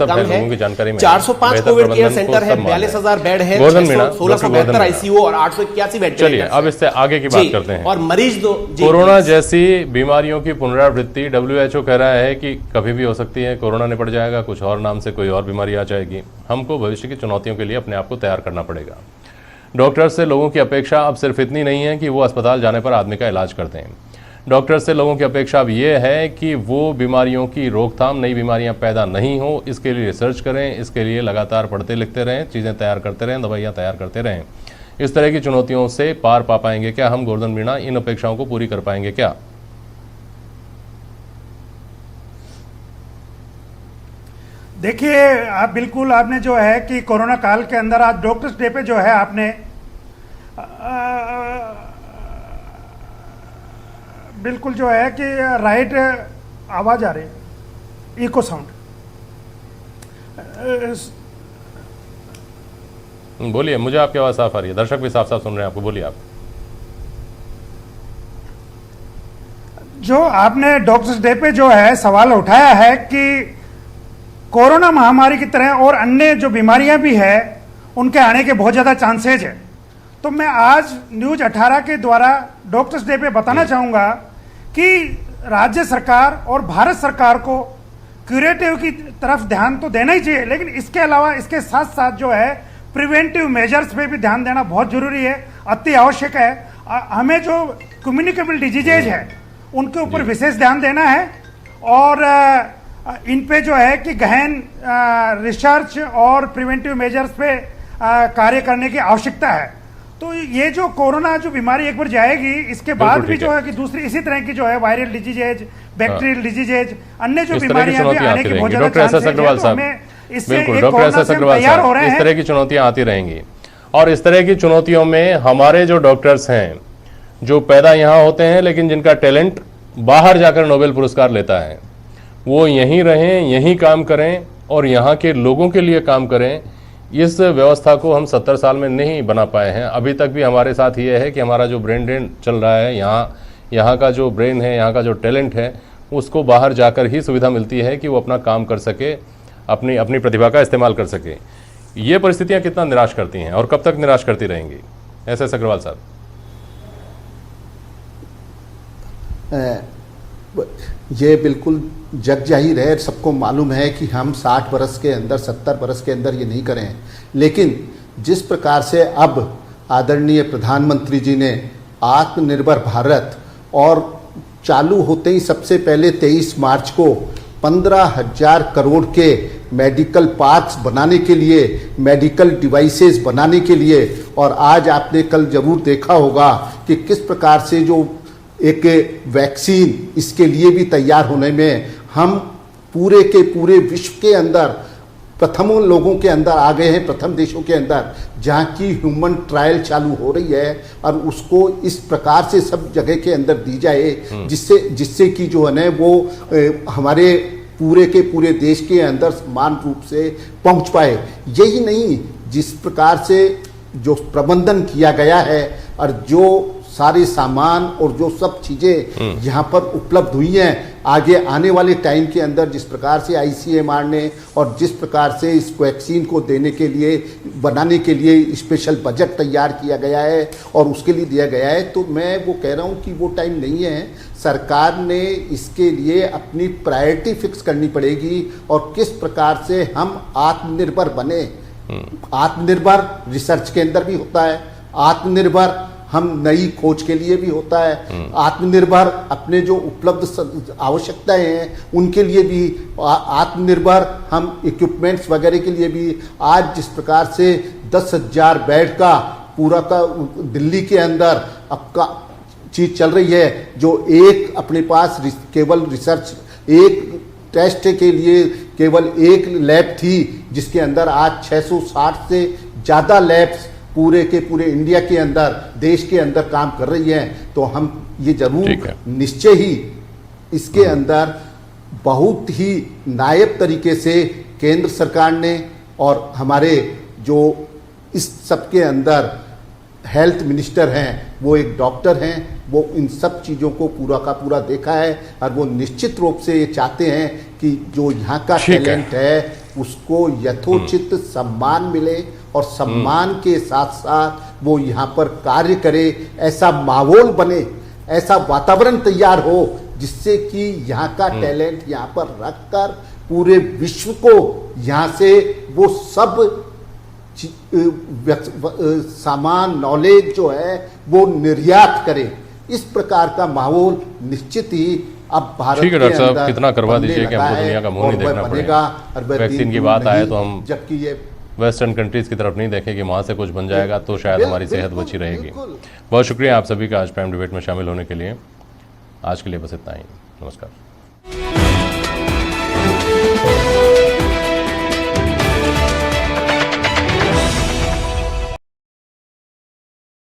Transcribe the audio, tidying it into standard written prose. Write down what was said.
कम है। लोगों की जानकारी में 405 कोविड केयर सेंटर है, 42,000 बेड है, 1672 आईसीयू और 881 बेड। चलिए अब इससे आगे की बात करते हैं। और मरीज कोरोना जैसी बीमारियों की पुनरावृत्ति WHO कह रहा है कि कभी भी हो सकती है। कोरोना निपट जाएगा, कुछ और नाम से कोई और बीमारी आ जाएगी। हमको भविष्य की चुनौतियों के लिए अपने आप को तैयार करना पड़ेगा। डॉक्टर्स से लोगों की अपेक्षा अब सिर्फ इतनी नहीं है कि वो अस्पताल जाने पर आदमी का इलाज करते हैं। डॉक्टर से लोगों की अपेक्षा अब ये है कि वो बीमारियों की रोकथाम, नई बीमारियां पैदा नहीं हो, इसके लिए रिसर्च करें, इसके लिए लगातार पढ़ते लिखते रहें, चीज़ें तैयार करते रहें, दवाइयां तैयार करते रहें। इस तरह की चुनौतियों से पार पा पाएंगे क्या हम? गोवर्धन मीणा, इन अपेक्षाओं को पूरी कर पाएंगे क्या? देखिए, आप बिल्कुल आपने जो है कि कोरोना काल के अंदर आज डॉक्टर्स डे पे जो है आपने बिल्कुल जो है कि राइट आवाज आ रही है, इको साउंड। बोलिए, मुझे आपकी आवाज साफ आ रही है, दर्शक भी साफ साफ सुन रहे हैं आपको, बोलिए आप। जो आपने डॉक्टर्स डे पे जो है सवाल उठाया है कि कोरोना महामारी की तरह और अन्य जो बीमारियां भी है उनके आने के बहुत ज्यादा चांसेज है। तो मैं आज न्यूज 18 के द्वारा डॉक्टर्स डे पे बताना चाहूंगा कि राज्य सरकार और भारत सरकार को क्यूरेटिव की तरफ ध्यान तो देना ही चाहिए, लेकिन इसके अलावा इसके साथ साथ जो है प्रिवेंटिव मेजर्स पे भी ध्यान देना बहुत जरूरी है, अति आवश्यक है। हमें जो कम्युनिकेबल डिजीजेज है उनके ऊपर विशेष ध्यान देना है और इन पे जो है कि गहन रिसर्च और प्रिवेंटिव मेजर्स पे कार्य करने की आवश्यकता है। तो ये जो कोरोना जो बीमारी एक बार जाएगी, इसके बाद भी जो है कि दूसरी इसी तरह की जो है वायरल डिजीजेज, बैक्टीरियल डिजीजेज, अन्य जो बीमारियां भी आने की बहुत ज्यादा चांसेस है। तो हमें इससे डॉक्टर एस एस अग्रवाल साहब, इस तरह की चुनौतियां आती रहेंगी और इस तरह की चुनौतियों में हमारे जो डॉक्टर्स हैं, जो पैदा यहाँ होते हैं लेकिन जिनका टैलेंट बाहर जाकर नोबेल पुरस्कार लेता है, वो यहीं रहें, यहीं काम करें और यहाँ के लोगों के लिए काम करें। इस व्यवस्था को हम 70 साल में नहीं बना पाए हैं। अभी तक भी हमारे साथ ये है कि हमारा जो ब्रेन ड्रेन चल रहा है, यहाँ का जो ब्रेन है, यहाँ का जो टैलेंट है, उसको बाहर जाकर ही सुविधा मिलती है कि वो अपना काम कर सके, अपनी प्रतिभा का इस्तेमाल कर सके। ये परिस्थितियाँ कितना निराश करती हैं और कब तक निराश करती रहेंगी? एस एस अग्रवाल साहब। ये बिल्कुल जग जाहिर है, सबको मालूम है कि हम 60 बरस के अंदर, 70 बरस के अंदर ये नहीं करें। लेकिन जिस प्रकार से अब आदरणीय प्रधानमंत्री जी ने आत्मनिर्भर भारत और चालू होते ही सबसे पहले 23 मार्च को 15,000 करोड़ के मेडिकल पार्क्स बनाने के लिए, मेडिकल डिवाइसेस बनाने के लिए, और आज आपने कल जरूर देखा होगा कि किस प्रकार से जो एक वैक्सीन इसके लिए भी तैयार होने में हम पूरे के पूरे विश्व के अंदर प्रथम लोगों के अंदर आ गए हैं, प्रथम देशों के अंदर, जहाँ की ह्यूमन ट्रायल चालू हो रही है और उसको इस प्रकार से सब जगह के अंदर दी जाए जिससे कि जो है ना वो हमारे पूरे के पूरे देश के अंदर समान रूप से पहुँच पाए। यही नहीं, जिस प्रकार से जो प्रबंधन किया गया है और जो सारे सामान और जो सब चीज़ें यहाँ पर उपलब्ध हुई हैं, आगे आने वाले टाइम के अंदर जिस प्रकार से ICMR ने और जिस प्रकार से इस वैक्सीन को देने के लिए, बनाने के लिए स्पेशल बजट तैयार किया गया है और उसके लिए दिया गया है, तो मैं वो कह रहा हूँ कि वो टाइम नहीं है। सरकार ने इसके लिए अपनी प्रायोरिटी फिक्स करनी पड़ेगी और किस प्रकार से हम आत्मनिर्भर बने। आत्मनिर्भर रिसर्च के अंदर भी होता है, आत्मनिर्भर हम नई खोज के लिए भी होता है, आत्मनिर्भर अपने जो उपलब्ध आवश्यकताएं हैं उनके लिए भी, आत्मनिर्भर हम इक्विपमेंट्स वगैरह के लिए भी। आज जिस प्रकार से 10,000 बेड का पूरा का दिल्ली के अंदर आपका चीज चल रही है, जो एक अपने पास केवल रिसर्च, एक टेस्ट के लिए केवल एक लैब थी, जिसके अंदर आज 660 से ज़्यादा लैब्स पूरे के पूरे इंडिया के अंदर, देश के अंदर काम कर रही हैं। तो हम ये जरूर निश्चय ही इसके अंदर बहुत ही नायाब तरीके से केंद्र सरकार ने और हमारे जो इस सब के अंदर हेल्थ मिनिस्टर हैं, वो एक डॉक्टर हैं, वो इन सब चीज़ों को पूरा का पूरा देखा है और वो निश्चित रूप से ये चाहते हैं कि जो यहाँ का टैलेंट है उसको यथोचित सम्मान मिले और सम्मान के साथ साथ वो यहाँ पर कार्य करे, ऐसा माहौल बने, ऐसा वातावरण तैयार हो जिससे कि यहाँ का टैलेंट यहाँ पर रखकर पूरे विश्व को यहाँ से वो सब सामान नॉलेज जो है वो निर्यात करे। इस प्रकार का माहौल निश्चित ही अब भारत ठीक है डॉक्टर के साहब, अंदर कितना करवा बनने दीजिए कि लगा हमको है दुनिया का मुंह और नहीं वह देखना बनेगा, पड़ेगा। और वह वैक्सीन दिन की दूर बात आए नहीं, तो हम जबकि ये वेस्टर्न कंट्रीज की तरफ नहीं देखें कि वहाँ से कुछ बन जाएगा तो शायद हमारी सेहत बिल्कुल, बची रहेगी। बिल्कुल। बहुत शुक्रिया आप सभी का आज प्राइम डिबेट में शामिल होने के लिए। आज के लिए बस इतना ही। नमस्कार।